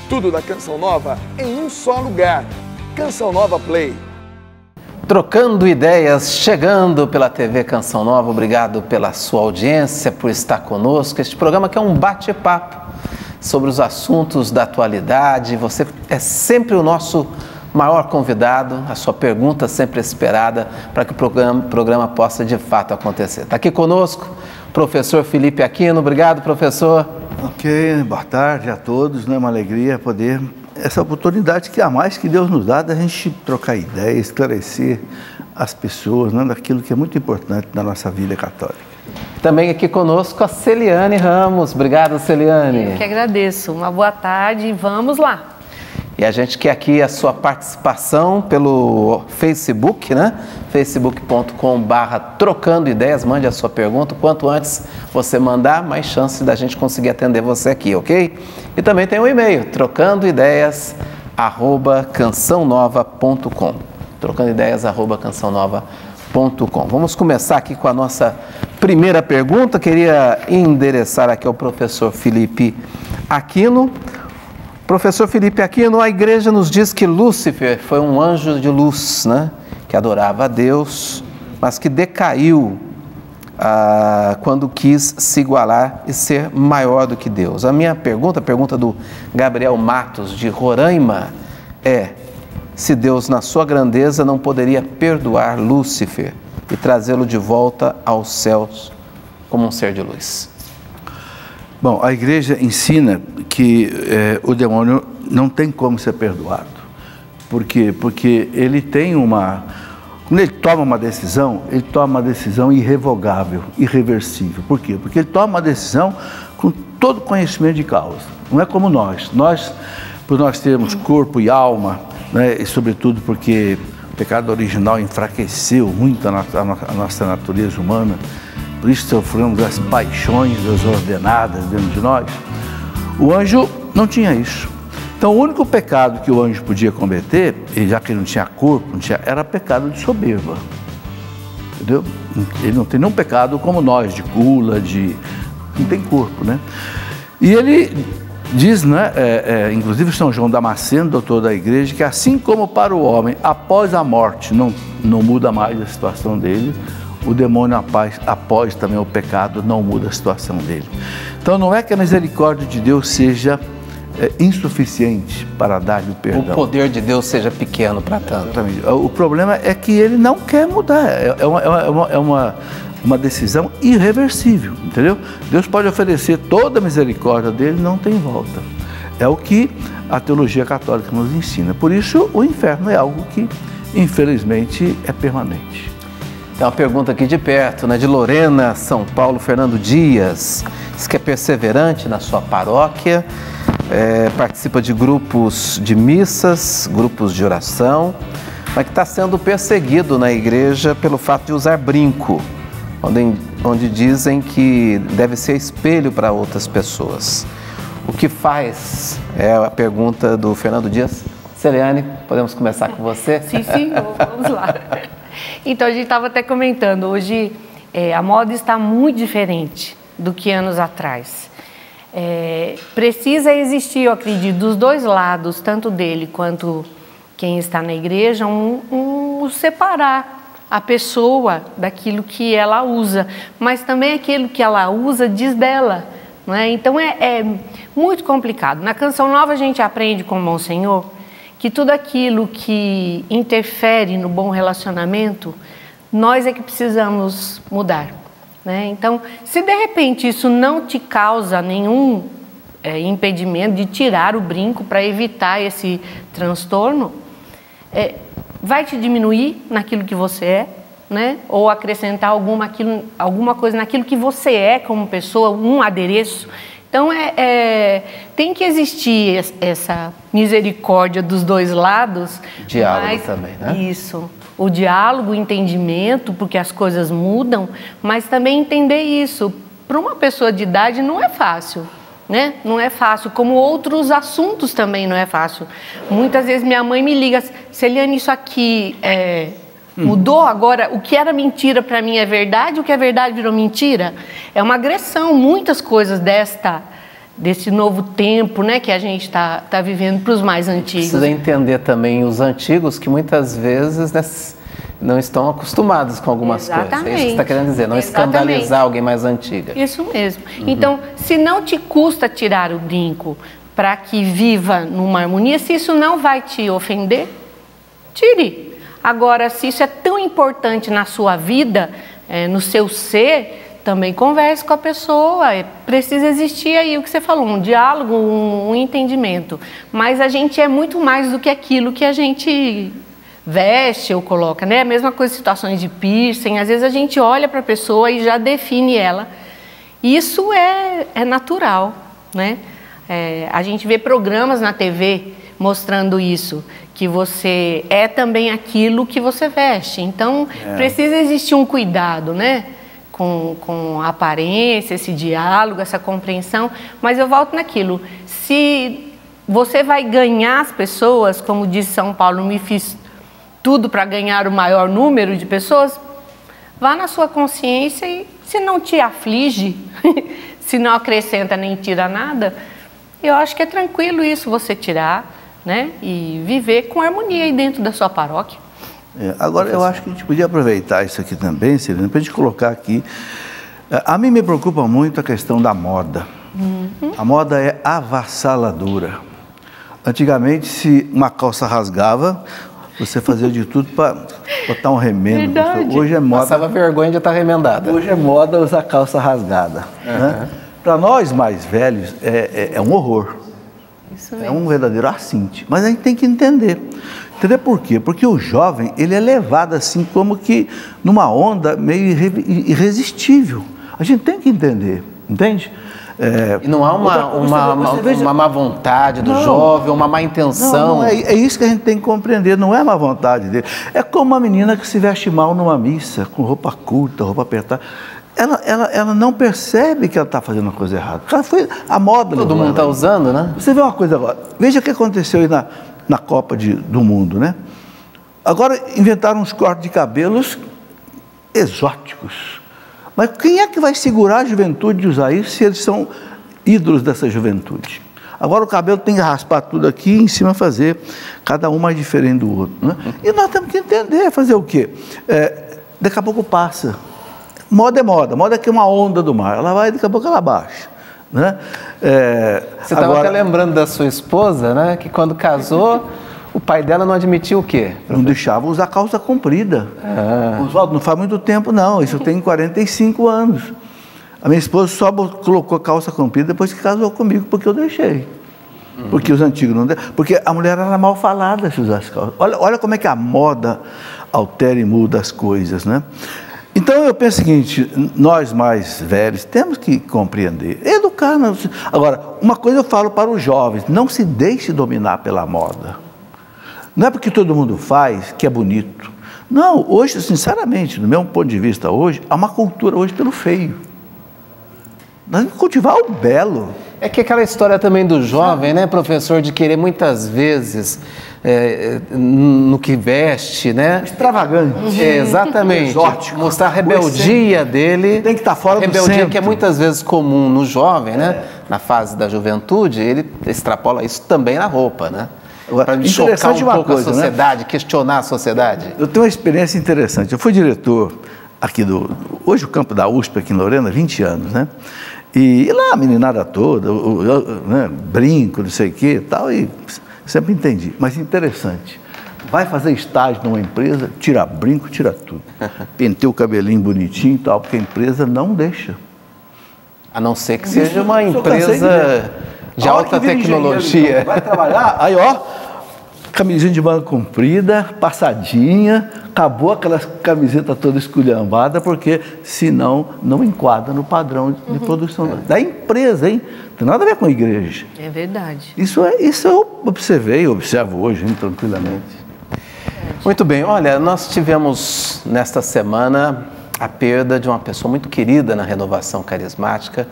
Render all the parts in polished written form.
Tudo da Canção Nova em um só lugar. Canção Nova Play. Trocando ideias, chegando pela TV Canção Nova. Obrigado pela sua audiência, por estar conosco. Este programa que é um bate-papo sobre os assuntos da atualidade. Você é sempre o nosso maior convidado, a sua pergunta sempre esperada para que o programa possa de fato acontecer. Está aqui conosco o professor Felipe Aquino. Obrigado, professor. Ok, boa tarde a todos, né? Uma alegria poder, essa oportunidade que a mais que Deus nos dá da gente trocar ideia, esclarecer as pessoas, né? Daquilo que é muito importante na nossa vida católica. Também aqui conosco a Celiane Ramos. Obrigado, Celiane. Eu que agradeço. Uma boa tarde e vamos lá. E a gente quer aqui a sua participação pelo Facebook, né? facebook.com/trocando ideias. Mande a sua pergunta. Quanto antes você mandar, mais chance da gente conseguir atender você aqui, ok? E também tem um e-mail, trocandoideias@cançãonova.com. trocandoideias@cançãonova.com. Vamos começar aqui com a nossa primeira pergunta. Queria endereçar aqui ao professor Felipe Aquino. Professor Felipe Aquino, a igreja nos diz que Lúcifer foi um anjo de luz, né? Que adorava a Deus, mas que decaiu quando quis se igualar e ser maior do que Deus. A minha pergunta, a pergunta do Gabriel Matos, de Roraima, é se Deus, na sua grandeza, não poderia perdoar Lúcifer e trazê-lo de volta aos céus como um ser de luz. Bom, a igreja ensina que o demônio não tem como ser perdoado. Por quê? Porque ele tem quando ele toma uma decisão, ele toma uma decisão irrevogável, irreversível. Por quê? Porque ele toma uma decisão com todo conhecimento de causa. Não é como nós. Por nós termos corpo e alma, né? E sobretudo porque o pecado original enfraqueceu muito a nossa natureza humana, por isso sofremos as paixões desordenadas dentro de nós. O anjo não tinha isso. Então o único pecado que o anjo podia cometer, e já que ele não tinha corpo, era pecado de soberba. Entendeu? Ele não tem nenhum pecado como nós, de gula, não tem corpo, né? E ele diz, né, inclusive São João Damasceno, doutor da igreja, que assim como para o homem, após a morte, não muda mais a situação dele, o demônio, após também o pecado, não muda a situação dele. Então não é que a misericórdia de Deus seja insuficiente para dar-lhe o perdão. O poder de Deus seja pequeno para tanto. Exatamente. O problema é que ele não quer mudar. É uma decisão irreversível, entendeu? Deus pode oferecer toda a misericórdia dele, não tem volta. É o que a teologia católica nos ensina. Por isso, o inferno é algo que, infelizmente, é permanente. Tem uma pergunta aqui de perto, né? De Lorena, São Paulo, Fernando Dias. Diz que é perseverante na sua paróquia, participa de grupos de missas, grupos de oração, mas que está sendo perseguido na igreja pelo fato de usar brinco, onde dizem que deve ser espelho para outras pessoas. O que faz? É a pergunta do Fernando Dias. Celiane, podemos começar com você? Sim, vamos lá. Então, a gente estava até comentando, hoje a moda está muito diferente do que anos atrás. Precisa existir, eu acredito, dos dois lados, tanto dele quanto quem está na igreja, separar a pessoa daquilo que ela usa, mas também aquilo que ela usa diz dela, não é? Então, é muito complicado. Na Canção Nova, a gente aprende com o Monsenhor que tudo aquilo que interfere no bom relacionamento, nós é que precisamos mudar, né? Então, se de repente isso não te causa nenhum impedimento de tirar o brinco para evitar esse transtorno, vai te diminuir naquilo que você é, né? Ou acrescentar alguma coisa naquilo que você é como pessoa, um adereço. Então, tem que existir essa misericórdia dos dois lados. Diálogo também, né? Isso. O diálogo, o entendimento, porque as coisas mudam, mas também entender isso. Para uma pessoa de idade não é fácil, né? Não é fácil, como outros assuntos também não é fácil. Muitas vezes minha mãe me liga, Celiane, isso aqui mudou agora, o que era mentira para mim é verdade, o que é verdade virou mentira. É uma agressão, muitas coisas desse novo tempo, né, que a gente está vivendo para os mais antigos. Precisa entender também os antigos que muitas vezes, né, não estão acostumados com algumas coisas. É isso que você está querendo dizer, não escandalizar alguém mais antiga. Isso mesmo. Então, se não te custa tirar o brinco para que viva numa harmonia, se isso não vai te ofender, tire. Agora, se isso é tão importante na sua vida, no seu ser, também converse com a pessoa. Precisa existir aí o que você falou, um diálogo, um entendimento. Mas a gente é muito mais do que aquilo que a gente veste ou coloca, né? A mesma coisa, situações de piercing, às vezes a gente olha para a pessoa e já define ela. Isso é natural, né? A gente vê programas na TV mostrando isso, que você é também aquilo que você veste. Então, precisa existir um cuidado, né? Com a aparência, esse diálogo, essa compreensão. Mas eu volto naquilo. Se você vai ganhar as pessoas, como diz São Paulo, me fiz tudo para ganhar o maior número de pessoas, vá na sua consciência e, se não te aflige, se não acrescenta nem tira nada, eu acho que é tranquilo isso, você tirar, né, e viver com harmonia aí dentro da sua paróquia. Agora, eu acho que a gente podia aproveitar isso aqui também, Celina, para a gente colocar aqui. A mim me preocupa muito a questão da moda. A moda é avassaladora. Antigamente, se uma calça rasgava, você fazia de tudo para botar um remendo. Verdade. Hoje é moda. Passava vergonha de estar remendada. Hoje é moda usar calça rasgada. Né? Para nós mais velhos, é um horror. Isso É mesmo. um verdadeiro assinte. Mas a gente tem que entender. Entender por quê? Porque o jovem, ele é levado assim como que numa onda meio irresistível. A gente tem que entender, entende? E não há uma má vontade do jovem, uma má intenção. Não, é isso que a gente tem que compreender, não é má vontade dele. É como uma menina que se veste mal numa missa, com roupa curta, roupa apertada. Ela não percebe que ela está fazendo uma coisa errada. Foi a moda. Todo mundo está usando, né? Você vê uma coisa agora. Veja o que aconteceu aí na Copa do Mundo, né? Agora inventaram uns cortes de cabelos exóticos. Mas quem é que vai segurar a juventude de usar isso se eles são ídolos dessa juventude? Agora o cabelo tem que raspar tudo aqui e em cima fazer cada um mais diferente do outro, né? E nós temos que entender, fazer o quê? Daqui a pouco passa. Moda é moda. Moda é que é uma onda do mar. Ela vai, daqui a pouco ela baixa. Né? Você estava até lembrando da sua esposa, né? Que quando casou, o pai dela não admitiu o quê? Não deixava usar calça comprida. Oswaldo, não faz muito tempo não, isso tem 45 anos. A minha esposa só colocou calça comprida depois que casou comigo, porque eu deixei. Porque os antigos não deixavam. Porque a mulher era mal falada se usasse calça. Olha como é que a moda altera e muda as coisas, né? Então eu penso o seguinte, nós mais velhos temos que compreender, educar. Agora, uma coisa eu falo para os jovens, não se deixe dominar pela moda. Não é porque todo mundo faz que é bonito. Não, hoje, sinceramente, do meu ponto de vista hoje, há uma cultura hoje pelo feio. Nós temos que cultivar o belo. É que aquela história também do jovem, né, professor, de querer muitas vezes no que veste, né? Extravagante. Exatamente. Exótico. Mostrar a rebeldia dele. Tem que estar fora do rebeldia centro. que é muitas vezes comum no jovem, né? Na fase da juventude, ele extrapola isso também na roupa, né? Para chocar um pouco a sociedade, né? Questionar a sociedade. Eu tenho uma experiência interessante. Eu fui diretor aqui hoje o campo da USP aqui em Lorena, 20 anos, né? E lá a meninada toda, né, brinco, não sei o que e tal, e sempre entendi. Mas interessante, vai fazer estágio numa empresa, tira brinco, tira tudo. Penteia o cabelinho bonitinho e tal, porque a empresa não deixa. A não ser que seja uma empresa de alta tecnologia. Vai trabalhar, aí ó, camisinha de manga comprida, passadinha, acabou aquela camiseta toda esculhambada, porque senão não enquadra no padrão de produção da empresa, hein? Não tem nada a ver com a igreja. É verdade. Isso eu observei, observo hoje, hein, tranquilamente. Muito bem, olha, nós tivemos nesta semana a perda de uma pessoa muito querida na Renovação Carismática,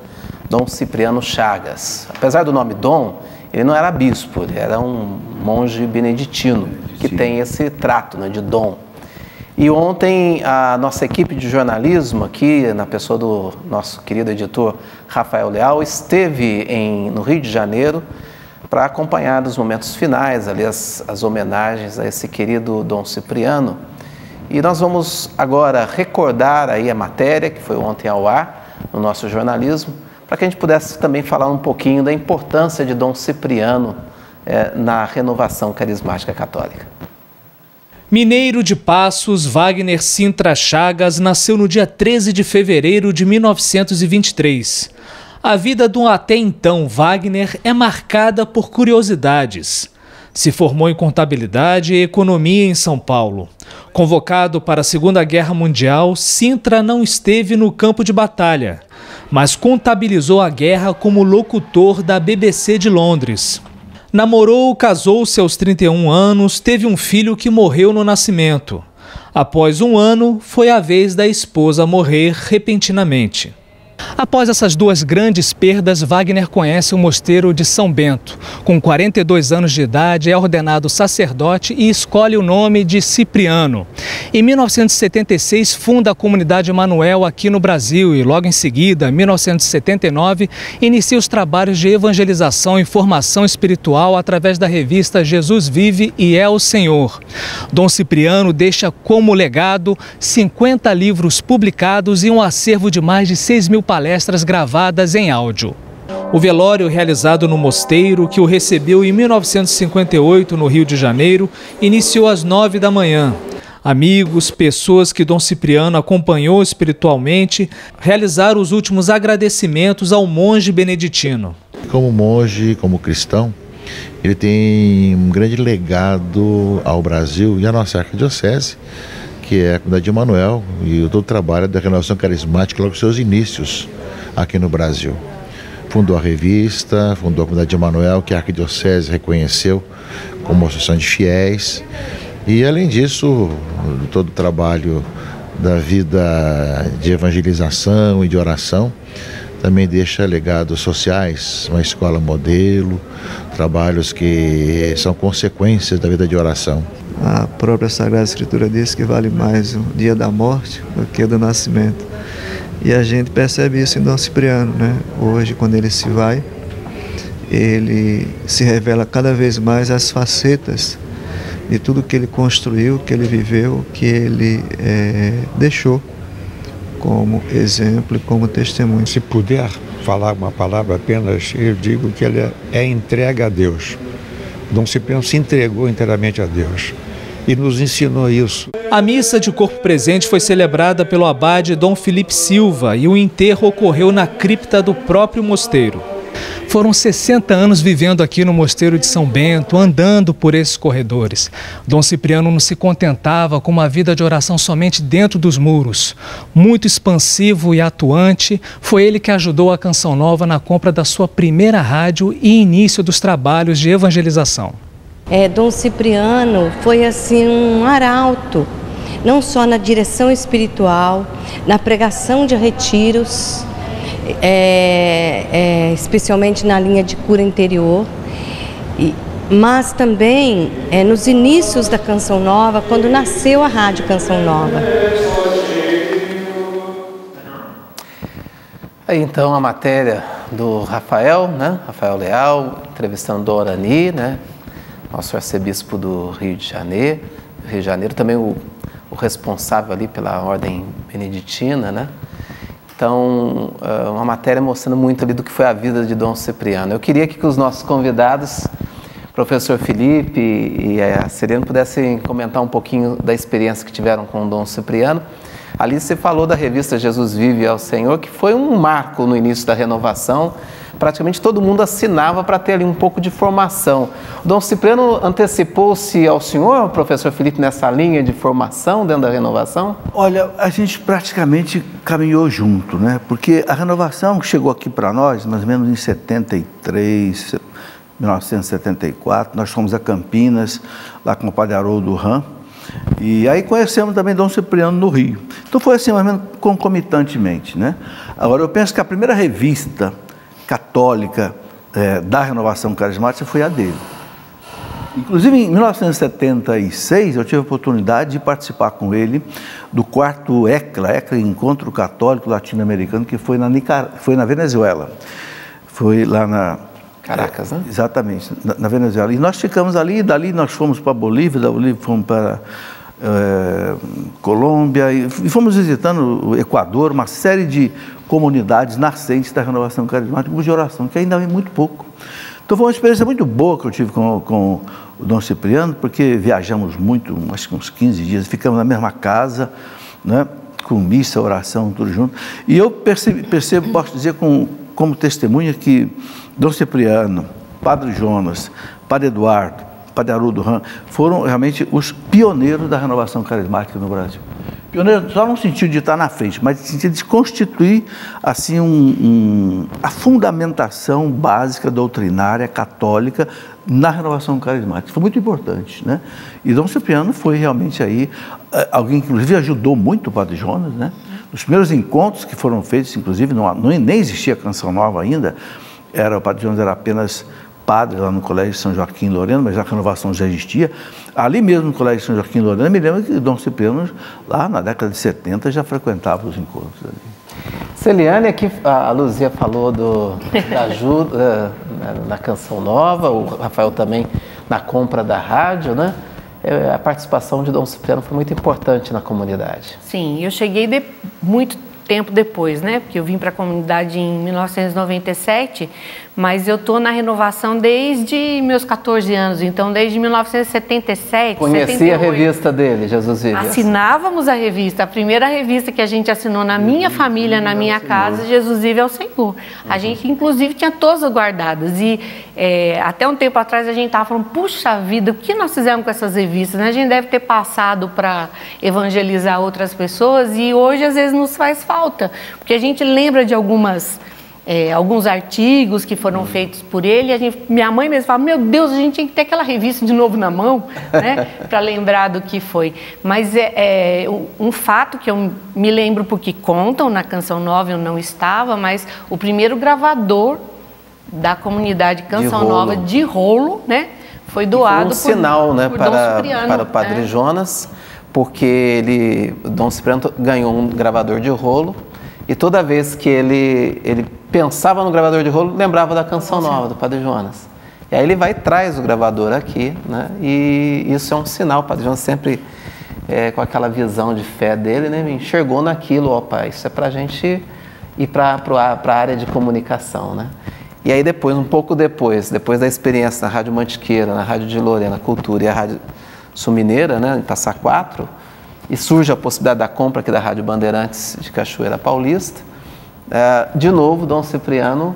Dom Cipriano Chagas. Apesar do nome Dom, ele não era bispo, ele era um monge beneditino, que tem esse trato, né, de dom. E ontem a nossa equipe de jornalismo aqui, na pessoa do nosso querido editor Rafael Leal, esteve no Rio de Janeiro para acompanhar dos momentos finais, ali as homenagens a esse querido Dom Cipriano. E nós vamos agora recordar aí a matéria que foi ontem ao ar no nosso jornalismo, para que a gente pudesse também falar um pouquinho da importância de Dom Cipriano na renovação carismática católica. Mineiro de Passos, Wagner Sintra Chagas nasceu no dia 13 de fevereiro de 1923. A vida do até então Wagner é marcada por curiosidades. Se formou em contabilidade e economia em São Paulo. Convocado para a Segunda Guerra Mundial, Sintra não esteve no campo de batalha, mas contabilizou a guerra como locutor da BBC de Londres. Namorou, casou-se aos 31 anos, teve um filho que morreu no nascimento. Após um ano, foi a vez da esposa morrer repentinamente. Após essas duas grandes perdas, Wagner conhece o mosteiro de São Bento. Com 42 anos de idade, é ordenado sacerdote e escolhe o nome de Cipriano. Em 1976, funda a comunidade Emanuel aqui no Brasil e, logo em seguida, em 1979, inicia os trabalhos de evangelização e formação espiritual através da revista Jesus Vive e é o Senhor. Dom Cipriano deixa como legado 50 livros publicados e um acervo de mais de 6.000 palestras gravadas em áudio. O velório realizado no mosteiro, que o recebeu em 1958 no Rio de Janeiro, iniciou às 9 da manhã. Amigos, pessoas que Dom Cipriano acompanhou espiritualmente, realizaram os últimos agradecimentos ao monge beneditino. Como monge, como cristão, ele tem um grande legado ao Brasil e à nossa arquidiocese, que é a comunidade de Emanuel e todo o trabalho da renovação carismática logo nos seus inícios aqui no Brasil. Fundou a revista, fundou a comunidade de Emanuel, que a arquidiocese reconheceu como associação de fiéis. E, além disso, todo o trabalho da vida de evangelização e de oração também deixa legados sociais, uma escola modelo, trabalhos que são consequências da vida de oração. A própria Sagrada Escritura diz que vale mais o dia da morte do que o do nascimento. E a gente percebe isso em Dom Cipriano, né? Hoje, quando ele se vai, ele se revela cada vez mais as facetas de tudo que ele construiu, que ele viveu, que ele deixou como exemplo e como testemunho. Se puder falar uma palavra apenas, eu digo que ele é entrega a Deus. Dom Cipriano se entregou inteiramente a Deus e nos ensinou isso. A missa de corpo presente foi celebrada pelo abade Dom Felipe Silva e o enterro ocorreu na cripta do próprio mosteiro. Foram 60 anos vivendo aqui no mosteiro de São Bento, andando por esses corredores. Dom Cipriano não se contentava com uma vida de oração somente dentro dos muros. Muito expansivo e atuante, foi ele que ajudou a Canção Nova na compra da sua primeira rádio e início dos trabalhos de evangelização. Dom Cipriano foi assim um arauto, não só na direção espiritual, na pregação de retiros, especialmente na linha de cura interior, mas também nos inícios da Canção Nova, quando nasceu a Rádio Canção Nova. Aí então a matéria do Rafael, né? Rafael Leal, entrevistando Dom Orani, né? Nosso arcebispo do Rio de Janeiro, também o responsável ali pela ordem beneditina, né? Então, uma matéria mostrando muito ali do que foi a vida de Dom Cipriano. Eu queria que os nossos convidados, professor Felipe e a Serena, pudessem comentar um pouquinho da experiência que tiveram com o Dom Cipriano. Ali você falou da revista Jesus Vive e é o Senhor, que foi um marco no início da renovação. Praticamente todo mundo assinava para ter ali um pouco de formação. O Dom Cipriano antecipou-se ao senhor, professor Felipe, nessa linha de formação dentro da renovação? Olha, a gente praticamente caminhou junto, né? Porque a renovação chegou aqui para nós, mais ou menos em 73, 1974, nós fomos a Campinas, lá com o padre Haroldo Ram, e aí conhecemos também Dom Cipriano no Rio. Então foi assim, mais ou menos concomitantemente, né? Agora, eu penso que a primeira revista católica da renovação carismática foi a dele. Inclusive, em 1976, eu tive a oportunidade de participar com ele do quarto ECLA, Encontro Católico Latino-Americano, que foi na Venezuela. Foi lá na... Caracas, né? Exatamente, na Venezuela. E nós ficamos ali, dali nós fomos para a Bolívia, da Bolívia fomos para Colômbia, e fomos visitando o Equador, uma série de comunidades nascentes da Renovação Carismática de oração, que ainda é muito pouco. Então foi uma experiência muito boa que eu tive com o Dom Cipriano, porque viajamos muito, acho que uns 15 dias, ficamos na mesma casa, né, com missa, oração, tudo junto. E eu percebo, posso dizer como testemunha que Dom Cipriano, Padre Jonas, Padre Eduardo, Padre Haroldo Ram, foram realmente os pioneiros da renovação carismática no Brasil. Pioneiros só no sentido de estar na frente, mas no sentido de constituir assim, a fundamentação básica doutrinária católica na renovação carismática. Foi muito importante, né? E Dom Cipriano foi realmente aí alguém que inclusive ajudou muito o Padre Jonas, né? Os primeiros encontros que foram feitos, inclusive, nem existia Canção Nova ainda, o Padre Jonas era apenas padre lá no Colégio São Joaquim Lorena, mas a renovação já existia. Ali mesmo no Colégio São Joaquim Lorena, me lembro que Dom Cipriano, lá na década de 70, já frequentava os encontros ali. Celiane, aqui a Luzia falou da ajuda na Canção Nova, o Rafael também na compra da rádio, né? A participação de Dom Cipriano foi muito importante na comunidade. Sim, eu cheguei muito tempo depois, né? Porque eu vim para a comunidade em 1997, mas eu estou na renovação desde meus 14 anos, então desde 1977, Conhecia 78. A revista dele, Jesus Vive. Assinávamos a revista, a primeira revista que a gente assinou na minha família, na minha casa, Jesus Vive ao Senhor. A gente, inclusive, tinha todas guardadas e até um tempo atrás a gente estava falando, puxa vida, o que nós fizemos com essas revistas? Né? A gente deve ter passado para evangelizar outras pessoas e hoje às vezes nos faz falta, porque a gente lembra de alguns artigos que foram feitos por ele, minha mãe mesmo fala, meu Deus, a gente tinha que ter aquela revista de novo na mão, né, para lembrar do que foi. Mas um fato que eu me lembro porque contam, na Canção Nova eu não estava, mas o primeiro gravador da comunidade Canção Nova de rolo, né, foi doado por sinal, né, para o Padre Jonas, porque Dom Cipriano ganhou um gravador de rolo e toda vez que ele pensava no gravador de rolo, lembrava da Canção Nova, do Padre Jonas. E aí ele vai e traz o gravador aqui, né? E isso é um sinal. O Padre Jonas sempre, com aquela visão de fé dele, né, enxergou naquilo, opa, isso é para a gente ir para a área de comunicação, né? E aí depois, um pouco depois da experiência na Rádio Mantiqueira, na Rádio de Lorena, Cultura e a Rádio Sul Mineira, né, em Passa Quatro, e surge a possibilidade da compra aqui da Rádio Bandeirantes de Cachoeira Paulista. De novo, Dom Cipriano,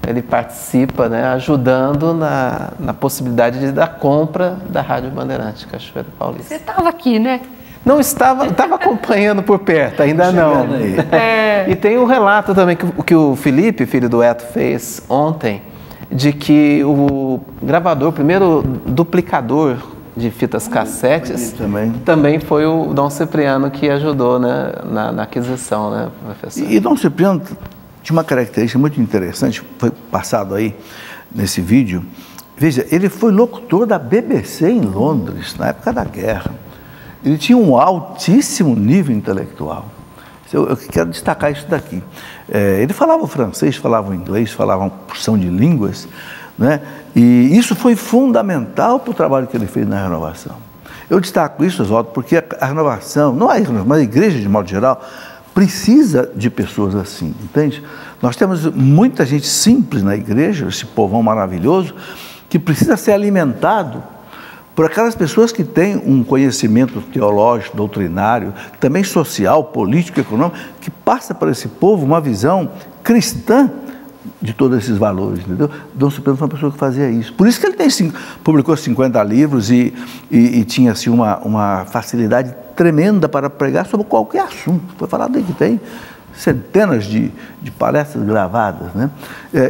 ele participa, né, ajudando na possibilidade da compra da Rádio Bandeirantes de Cachoeira Paulista. Você estava aqui, né? Não estava acompanhando por perto, ainda não. E tem um relato também que o Felipe, filho do Eto, fez ontem, de que o gravador, o primeiro duplicador de fitas cassetes, também foi o Dom Cipriano que ajudou, né, na aquisição, né, professor? E Dom Cipriano tinha uma característica muito interessante, foi passado aí nesse vídeo. Veja, ele foi locutor da BBC em Londres, na época da guerra. Ele tinha um altíssimo nível intelectual. Eu quero destacar isso daqui. Ele falava o francês, falava o inglês, falava uma porção de línguas, né? E isso foi fundamental para o trabalho que ele fez na renovação. Eu destaco isso, Oswaldo, porque a renovação, não a renovação, mas a igreja de modo geral, precisa de pessoas assim, entende? Nós temos muita gente simples na igreja, esse povão maravilhoso, que precisa ser alimentado por aquelas pessoas que têm um conhecimento teológico, doutrinário, também social, político, econômico, que passa para esse povo uma visão cristã de todos esses valores, entendeu? Dom Cipriano foi uma pessoa que fazia isso. Por isso que ele publicou 50 livros e tinha assim, uma facilidade tremenda para pregar sobre qualquer assunto. Foi falado aí que tem centenas de palestras gravadas, né?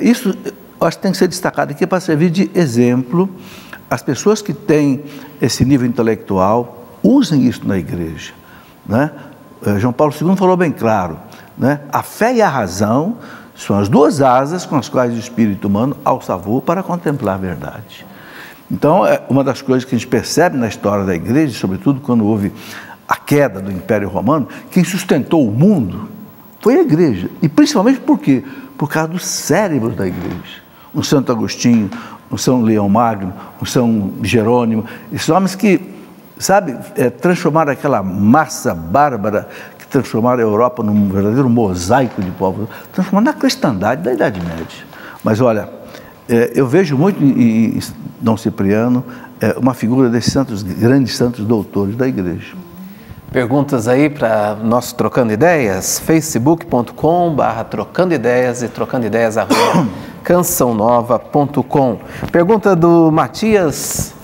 Isso eu acho que tem que ser destacado aqui para servir de exemplo. As pessoas que têm esse nível intelectual, usem isso na igreja, né? João Paulo II falou bem claro, né? A fé e a razão são as duas asas com as quais o espírito humano alça voo para contemplar a verdade. Então, uma das coisas que a gente percebe na história da igreja, sobretudo quando houve a queda do Império Romano, quem sustentou o mundo foi a igreja. E principalmente por quê? Por causa dos cérebros da igreja. Um Santo Agostinho, um São Leão Magno, um São Jerônimo, esses homens que, sabe, transformaram aquela massa bárbara, que transformaram a Europa num verdadeiro mosaico de povos, transformaram na cristandade da Idade Média. Mas olha, eu vejo muito em Dom Cipriano uma figura desses grandes santos doutores da igreja. Perguntas aí para nosso Trocando Ideias, facebook.com/trocando ideias e trocandideias@cançãonova.com. Pergunta do Matias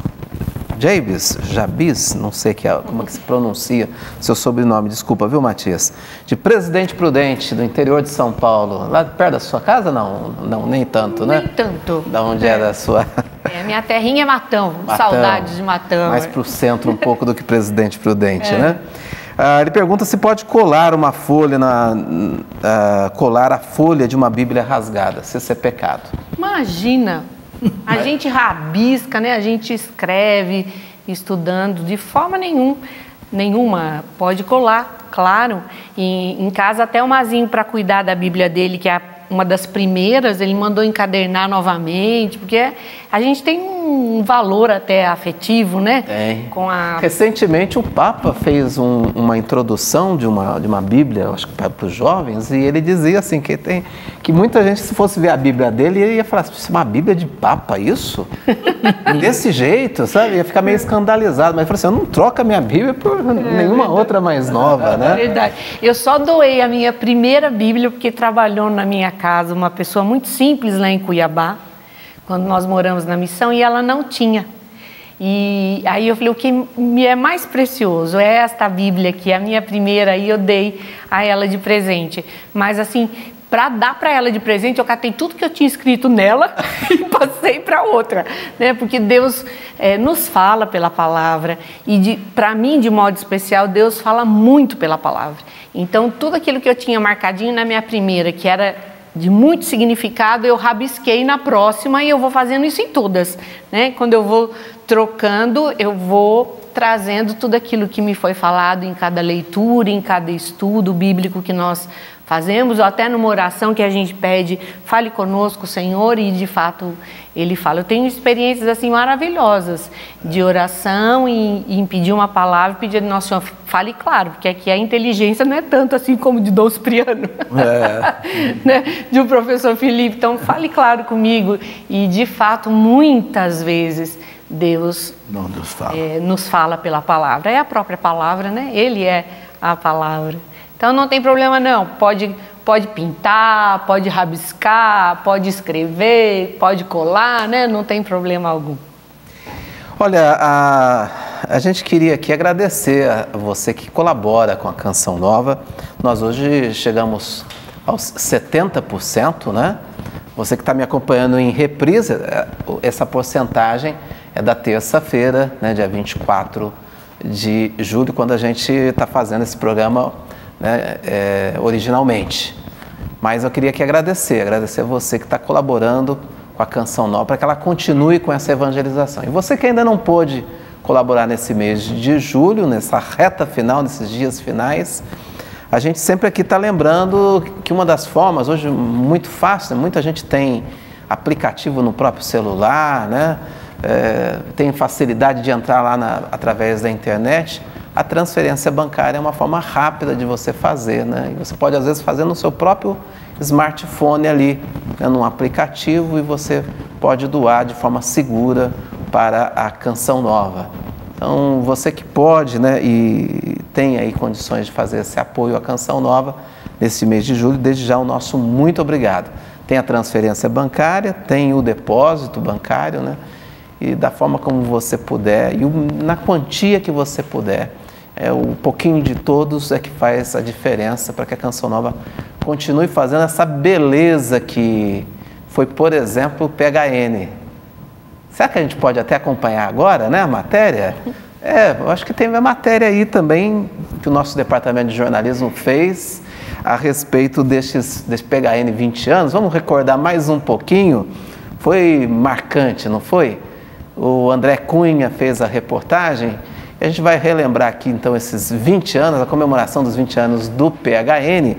Jabis, não sei como é que se pronuncia seu sobrenome, desculpa, viu, Matias? De Presidente Prudente, do interior de São Paulo, lá perto da sua casa? Não, nem tanto, né? Nem tanto. Da onde era a sua... Minha terrinha é Matão, saudades de Matão. Mais para o centro um pouco do que Presidente Prudente, né? Ele pergunta se pode colar uma folha, colar a folha de uma Bíblia rasgada, se isso é pecado. Imagina, a gente rabisca, né? A gente escreve, estudando, de forma nenhuma, pode colar, claro. E em casa até o Mazinho, para cuidar da Bíblia dele, que é uma das primeiras, ele mandou encadernar novamente, porque a gente tem um valor até afetivo, né? Tem. Recentemente o Papa fez uma introdução de uma Bíblia, acho que para os jovens, e ele dizia assim, que muita gente, se fosse ver a Bíblia dele, ia falar assim, uma Bíblia de Papa, isso? Desse jeito, sabe? Ia ficar meio escandalizado, mas ele falou assim, eu não troco a minha Bíblia por nenhuma outra mais nova, né? Verdade. Eu só doei a minha primeira Bíblia porque trabalhou na minha casa uma pessoa muito simples lá em Cuiabá, quando nós moramos na missão, e ela não tinha. E aí eu falei, o que me é mais precioso é esta Bíblia aqui, a minha primeira, e eu dei a ela de presente. Mas assim, para dar para ela de presente, eu catei tudo que eu tinha escrito nela e passei para outra, né? Porque Deus nos fala pela palavra e, para mim, de modo especial, Deus fala muito pela palavra. Então, tudo aquilo que eu tinha marcadinho na minha primeira, que era de muito significado, eu rabisquei na próxima e eu vou fazendo isso em todas, né? Quando eu vou trocando, eu vou trazendo tudo aquilo que me foi falado em cada leitura, em cada estudo bíblico que nós fazemos, ou até numa oração que a gente pede, fale conosco, Senhor, e de fato Ele fala. Eu tenho experiências assim maravilhosas de oração e em pedir uma palavra, pedir, nosso Senhor, fale claro, porque aqui a inteligência não é tanto assim como de Dom Cipriano, né? De um professor Felipe, então fale claro comigo. E de fato, muitas vezes, Deus nos fala pela palavra, é a própria palavra, né? Ele é a palavra. Então não tem problema não, pode pintar, pode rabiscar, pode escrever, pode colar, né? Não tem problema algum. Olha, a gente queria aqui agradecer a você que colabora com a Canção Nova. Nós hoje chegamos aos 70%, né? Você que está me acompanhando em reprise, essa porcentagem é da terça-feira, né, dia 24 de julho, quando a gente está fazendo esse programa, né, originalmente. Mas eu queria aqui agradecer a você que está colaborando com a Canção Nova, para que ela continue com essa evangelização. E você que ainda não pôde colaborar nesse mês de julho, nessa reta final, nesses dias finais, a gente sempre aqui está lembrando que uma das formas, hoje muito fácil, né? Muita gente tem aplicativo no próprio celular, né? Tem facilidade de entrar lá através da internet. A transferência bancária é uma forma rápida de você fazer, né? E você pode às vezes fazer no seu próprio smartphone ali, né, num aplicativo, e você pode doar de forma segura para a Canção Nova. Então, você que pode, né, e tem aí condições de fazer esse apoio à Canção Nova nesse mês de julho, desde já o nosso muito obrigado. Tem a transferência bancária, tem o depósito bancário, né? E da forma como você puder, e na quantia que você puder, o pouquinho de todos é que faz a diferença para que a Canção Nova continue fazendo essa beleza que foi, por exemplo, o PHN. Será que a gente pode até acompanhar agora, né, a matéria? Eu acho que tem a matéria aí também que o nosso departamento de jornalismo fez a respeito desse PHN 20 anos. Vamos recordar mais um pouquinho? Foi marcante, não foi? o André Cunha fez a reportagem. A gente vai relembrar aqui, então, esses 20 anos, a comemoração dos 20 anos do PHN.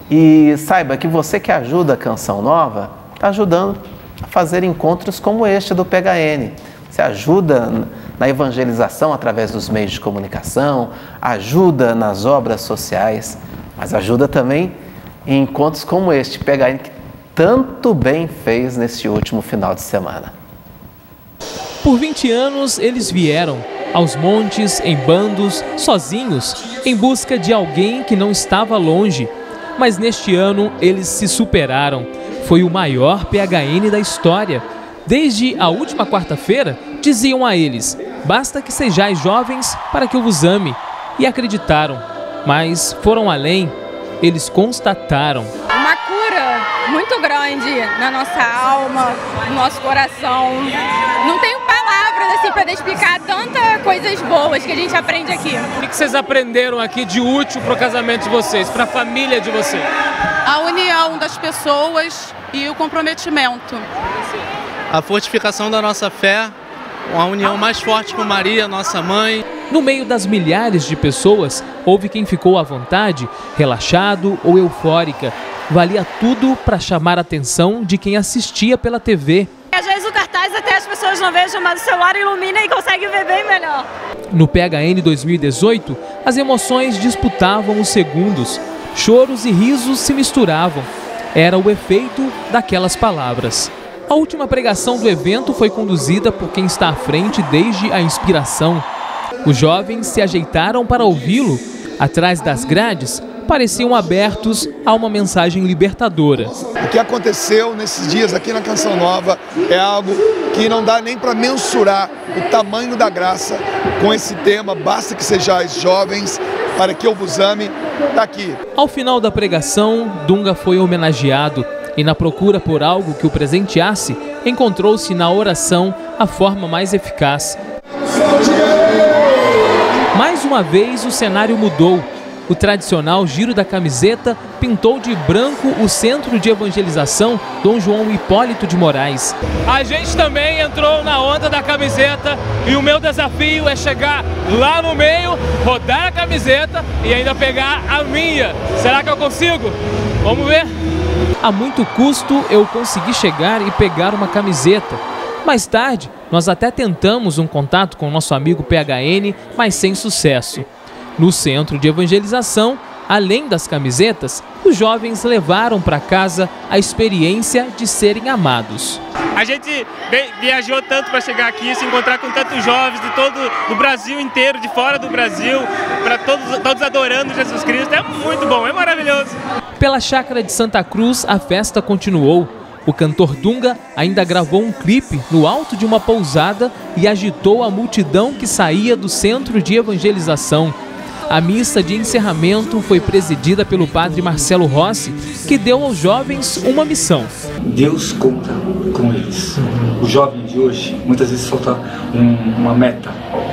E saiba que você que ajuda a Canção Nova, está ajudando a fazer encontros como este do PHN. Você ajuda na evangelização através dos meios de comunicação, ajuda nas obras sociais, mas ajuda também em encontros como este, PHN, que tanto bem fez neste último final de semana. Por 20 anos, eles vieram aos montes, em bandos, sozinhos, em busca de alguém que não estava longe. Mas neste ano, eles se superaram. Foi o maior PHN da história. Desde a última quarta-feira, diziam a eles: basta que sejais jovens para que eu vos ame. E acreditaram, mas foram além. Eles constataram uma cura muito grande na nossa alma, no nosso coração. Não tenho palavras assim para explicar tantas coisas boas que a gente aprende aqui. O que vocês aprenderam aqui de útil para o casamento de vocês, para a família de vocês? A união das pessoas e o comprometimento. A fortificação da nossa fé, uma união mais forte com Maria, nossa mãe. No meio das milhares de pessoas, houve quem ficou à vontade, relaxado ou eufórica. Valia tudo para chamar a atenção de quem assistia pela TV. Às vezes o cartaz até as pessoas não vejam, mas o celular ilumina e consegue ver bem melhor. No PHN 2018, as emoções disputavam os segundos. Choros e risos se misturavam. Era o efeito daquelas palavras. A última pregação do evento foi conduzida por quem está à frente desde a inspiração. Os jovens se ajeitaram para ouvi-lo. Atrás das grades, pareciam abertos a uma mensagem libertadora. O que aconteceu nesses dias aqui na Canção Nova é algo que não dá nem para mensurar o tamanho da graça com esse tema. Basta que sejais jovens para que eu vos ame. Está aqui. Ao final da pregação, Dunga foi homenageado e, na procura por algo que o presenteasse, encontrou-se na oração a forma mais eficaz. Mais uma vez, o cenário mudou. O tradicional giro da camiseta pintou de branco o centro de evangelização Dom João Hipólito de Moraes. A gente também entrou na onda da camiseta e o meu desafio é chegar lá no meio, rodar a camiseta e ainda pegar a minha. Será que eu consigo? Vamos ver. A muito custo eu consegui chegar e pegar uma camiseta. Mais tarde, nós até tentamos um contato com o nosso amigo PHN, mas sem sucesso. No centro de evangelização, além das camisetas, os jovens levaram para casa a experiência de serem amados. A gente viajou tanto para chegar aqui, se encontrar com tantos jovens de todo o Brasil inteiro, de fora do Brasil, para todos adorando Jesus Cristo. É muito bom, é maravilhoso. Pela chácara de Santa Cruz, a festa continuou. O cantor Dunga ainda gravou um clipe no alto de uma pousada e agitou a multidão que saía do centro de evangelização. A missa de encerramento foi presidida pelo padre Marcelo Rossi, que deu aos jovens uma missão. Deus conta com eles. O jovem de hoje, muitas vezes falta uma meta,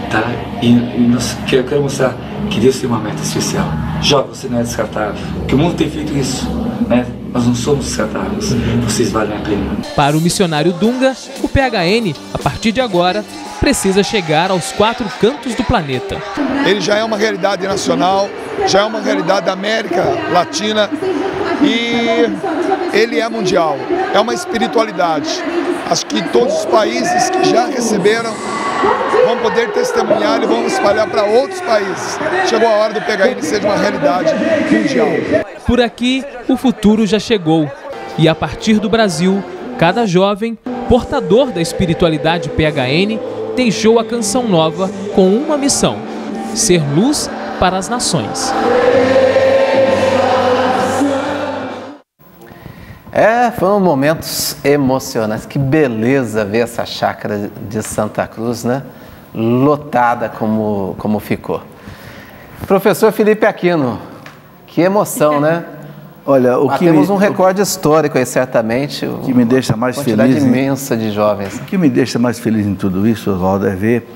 tá? E eu quero mostrar que Deus tem uma meta especial. Jovem, você não é descartável. Porque o mundo tem feito isso, né? Nós não somos descartáveis. Vocês valem a pena. Para o missionário Dunga, o PHN, a partir de agora, precisa chegar aos 4 cantos do planeta. Ele já é uma realidade nacional, já é uma realidade da América Latina e ele é mundial. É uma espiritualidade. Acho que todos os países que já receberam vão poder testemunhar e vão espalhar para outros países. Chegou a hora do PHN ser uma realidade mundial. Por aqui, o futuro já chegou. E a partir do Brasil, cada jovem, portador da espiritualidade PHN, deixou a Canção Nova com uma missão: ser luz para as nações. Foram momentos emocionantes. Que beleza ver essa chácara de Santa Cruz, né? Lotada como ficou. Professor Felipe Aquino, que emoção, né? Olha, temos um recorde histórico aí, certamente. O que me deixa mais feliz, quantidade imensa de jovens. O que me deixa mais feliz em tudo isso, Oswaldo, é ver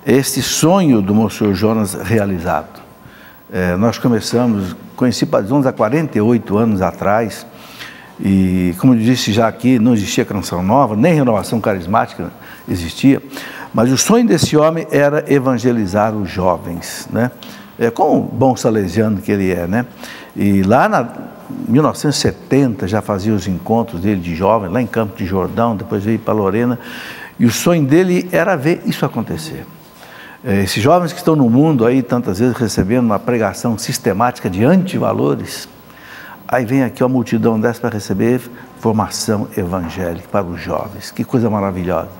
esse sonho do Monsenhor Jonas realizado. Nós conheci Padre Jonas há 48 anos atrás, e como eu disse já aqui, não existia Canção Nova, nem Renovação Carismática, existia, mas o sonho desse homem era evangelizar os jovens, né? Como bom salesiano que ele é, né? E lá em 1970 já fazia os encontros dele de jovens, lá em Campo de Jordão, depois veio para Lorena, e o sonho dele era ver isso acontecer. Esses jovens que estão no mundo aí, tantas vezes recebendo uma pregação sistemática de antivalores, aí vem aqui uma multidão dessa para receber formação evangélica para os jovens. Que coisa maravilhosa.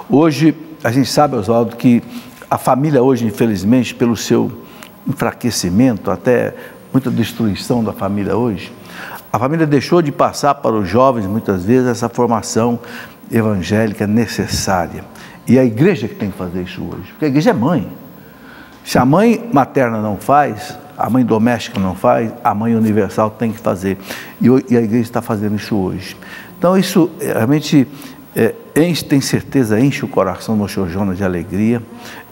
Hoje, a gente sabe, Oswaldo, que a família hoje, infelizmente, pelo seu enfraquecimento, até muita destruição da família hoje, a família deixou de passar para os jovens, muitas vezes, essa formação evangélica necessária. E a igreja que tem que fazer isso hoje, porque a igreja é mãe. Se a mãe materna não faz, a mãe doméstica não faz, a mãe universal tem que fazer. E a igreja está fazendo isso hoje. Então isso realmente tem certeza, enche o coração do Sr. Jonas de alegria,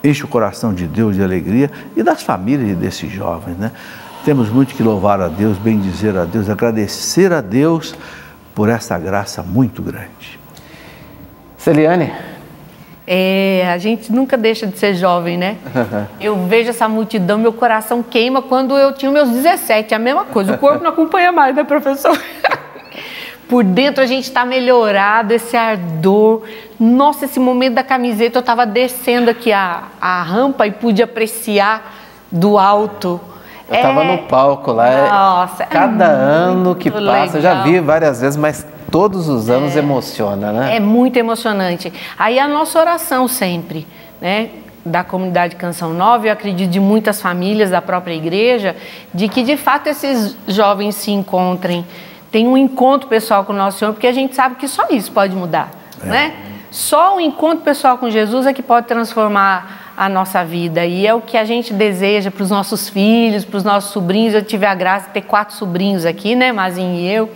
enche o coração de Deus de alegria e das famílias desses jovens, né? Temos muito que louvar a Deus, bendizer a Deus, agradecer a Deus por essa graça muito grande. Celiane? A gente nunca deixa de ser jovem, né? Eu vejo essa multidão, meu coração queima quando eu tinha meus 17, a mesma coisa, o corpo não acompanha mais, né, professor? Por dentro a gente está melhorado, esse ardor. Nossa, esse momento da camiseta, eu estava descendo aqui a rampa e pude apreciar do alto. Eu estava no palco lá. Nossa, cada ano que passa, legal. Eu já vi várias vezes, mas todos os anos emociona, né? É muito emocionante. Aí a nossa oração sempre, né, da comunidade Canção Nova, eu acredito de muitas famílias da própria igreja, de que de fato esses jovens se encontrem, tem um encontro pessoal com o nosso Senhor, porque a gente sabe que só isso pode mudar, né? Só o encontro pessoal com Jesus é que pode transformar a nossa vida, e é o que a gente deseja para os nossos filhos, para os nossos sobrinhos. Eu tive a graça de ter 4 sobrinhos aqui, né, Mazinho e eu,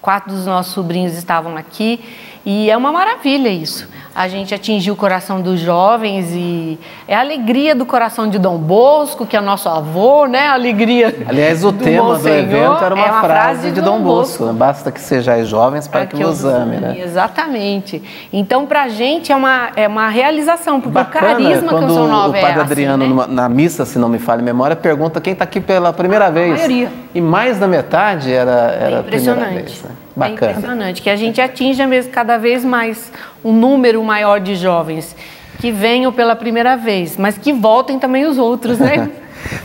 4 dos nossos sobrinhos estavam aqui, e é uma maravilha isso. A gente atingiu o coração dos jovens e é a alegria do coração de Dom Bosco, que é nosso avô, né? A alegria. Aliás, o tema do evento era uma frase de Dom Bosco. Basta que sejais jovens para que vos ame, né? Exatamente. Então, para a gente é uma realização, porque bacana, o carisma Canção Nova é o padre Adriano, assim, né? na missa, se não me falha a memória, pergunta quem está aqui pela primeira vez. A maioria. E mais da metade era a primeira vez, né? Bacana. É impressionante, que a gente atinja mesmo cada vez mais um número maior de jovens que venham pela primeira vez, mas que voltem também os outros, né?